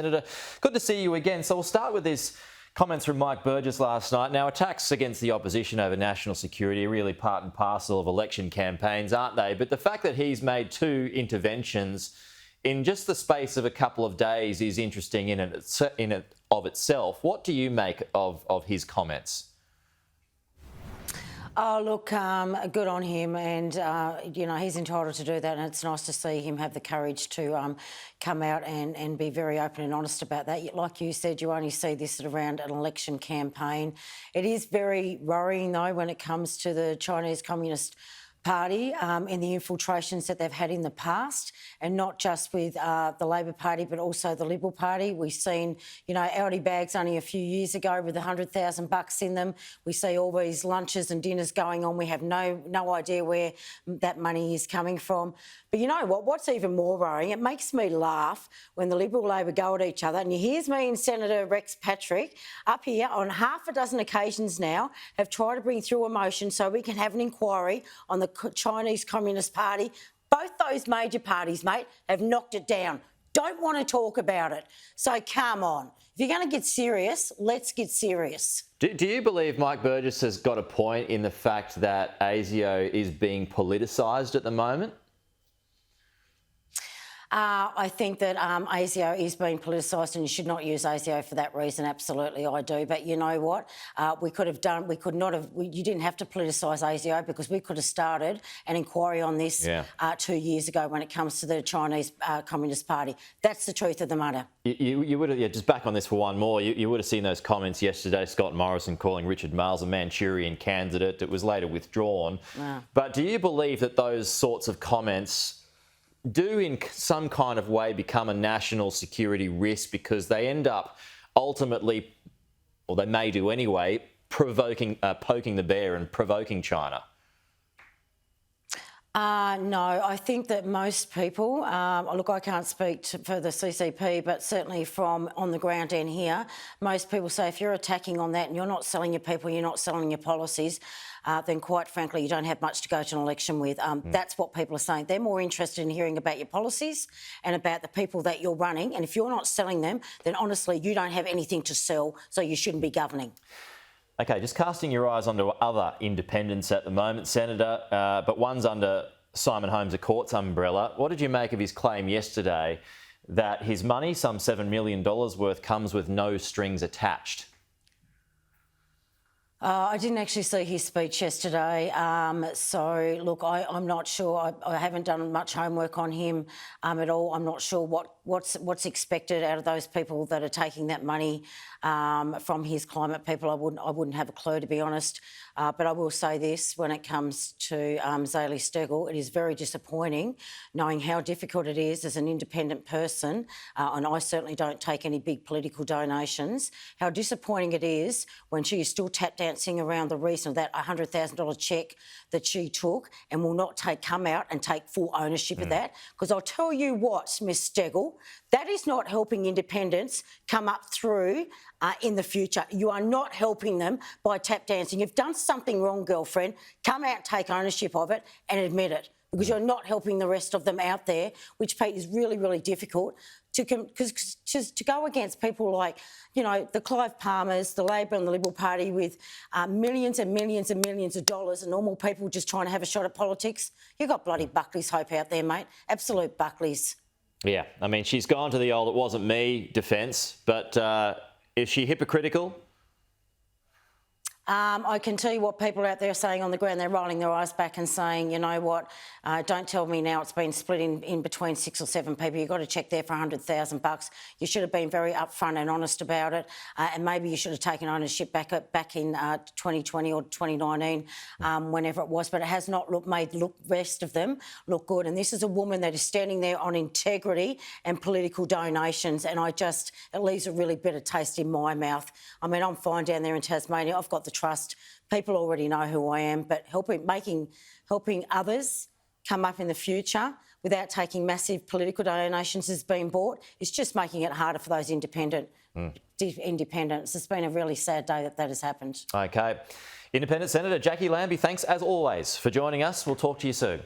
Senator, good to see you again. So we'll start with this comments from Mike Burgess last night. Now, attacks against the opposition over national security are really part and parcel of election campaigns, aren't they? But the fact that he's made two interventions in just the space of a couple of days is interesting in it of itself. What do you make of his comments? Oh, look, good on him, and, he's entitled to do that, and it's nice to see him have the courage to come out and be very open and honest about that. Like you said, you only see this around an election campaign. It is very worrying, though, when it comes to the Chinese Communist Party and the infiltrations that they've had in the past, and not just with the Labor Party but also the Liberal Party. We've seen, Aldi bags only a few years ago with $100,000 in them. We see all these lunches and dinners going on. We have no idea where that money is coming from. But you know what? What's even more worrying, it makes me laugh when the Liberal Labor go at each other, and here's me and Senator Rex Patrick up here on half a dozen occasions now have tried to bring through a motion so we can have an inquiry on the Chinese Communist Party. Both those major parties, mate, have knocked it down. Don't want to talk about it. So come on. If you're going to get serious, let's get serious. Do you believe Mike Burgess has got a point in the fact that ASIO is being politicised at the moment? I think that ASIO is being politicised, and you should not use ASIO for that reason. Absolutely, I do. But you know what? You didn't have to politicise ASIO, because we could have started an inquiry on this 2 years ago when it comes to the Chinese Communist Party. That's the truth of the matter. You would have, just back on this for one more, you would have seen those comments yesterday, Scott Morrison calling Richard Marles a Manchurian candidate. It was later withdrawn. But do you believe that those sorts of comments do in some kind of way become a national security risk, because they end up ultimately, or they may do anyway, poking the bear and provoking China? No, I think that most people, look, I can't speak for the CCP, but certainly from on the ground end here, most people say if you're attacking on that and you're not selling your people, you're not selling your policies, then quite frankly, you don't have much to go to an election with. That's what people are saying. They're more interested in hearing about your policies and about the people that you're running. And if you're not selling them, then honestly, you don't have anything to sell, so you shouldn't be governing. Okay, just casting your eyes onto other independents at the moment, Senator, but one's under Simon Holmes à Court's umbrella. What did you make of his claim yesterday that his money, some $7 million worth, comes with no strings attached? I didn't actually see his speech yesterday, so look, I'm not sure. I haven't done much homework on him at all. I'm not sure what's expected out of those people that are taking that money from his climate people. I wouldn't have a clue, to be honest. But I will say this: when it comes to Zaylee Steggall, it is very disappointing knowing how difficult it is as an independent person, and I certainly don't take any big political donations. How disappointing it is when she is still tap dancing around the reason of that $100,000 cheque that she took, and will not come out and take full ownership of that. Because I'll tell you what, Miss Steggall, that is not helping independents come up through in the future. You are not helping them by tap dancing. You've done something wrong, girlfriend. Come out, take ownership of it and admit it, because you're not helping the rest of them out there, which, Pete, is really, really difficult to go against people like, the Clive Palmers, the Labor and the Liberal Party with millions and millions and millions of dollars, and normal people just trying to have a shot at politics. You've got bloody Buckley's hope out there, mate. Absolute Buckley's. Yeah, I mean, she's gone to the old "it wasn't me" defence, but is she hypocritical? I can tell you what people out there are saying on the ground. They're rolling their eyes back and saying, you know what, don't tell me now it's been split in between 6 or 7 people. You've got to check there for $100,000. You should have been very upfront and honest about it, and maybe you should have taken ownership back in 2020 or 2019, whenever it was. But it has not made the rest of them look good. And this is a woman that is standing there on integrity and political donations, and it leaves a really bitter taste in my mouth. I mean, I'm fine down there in Tasmania. I've got the trust. People already know who I am, but helping others come up in the future without taking massive political donations as being bought is just making it harder for those independents. It's been a really sad day that has happened. Okay. Independent Senator Jackie Lambie, thanks as always for joining us. We'll talk to you soon.